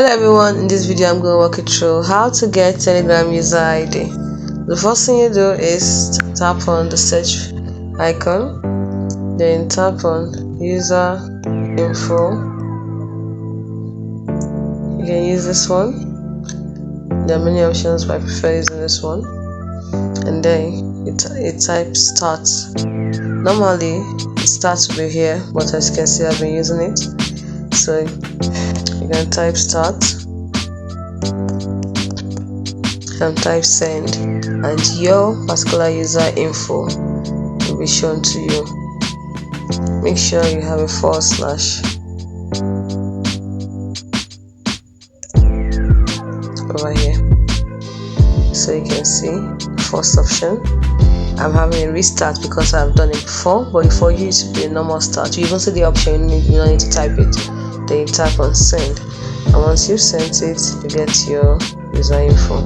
Hello everyone, in this video I'm going to walk you through how to get Telegram user ID. The first thing you do is tap on the search icon, then tap on user info. You can use this one. There are many options, but I prefer using this one. And then you type start. Normally it starts to be here, but as you can see I've been using it. So you can type start and type send, and your particular user info will be shown to you. Make sure you have a / over here, so you can see first option. I'm having a restart because I've done it before, but for you to be a normal start, you even see the option you don't need to type it. Then you tap on send, and once you've sent it, you get your user info.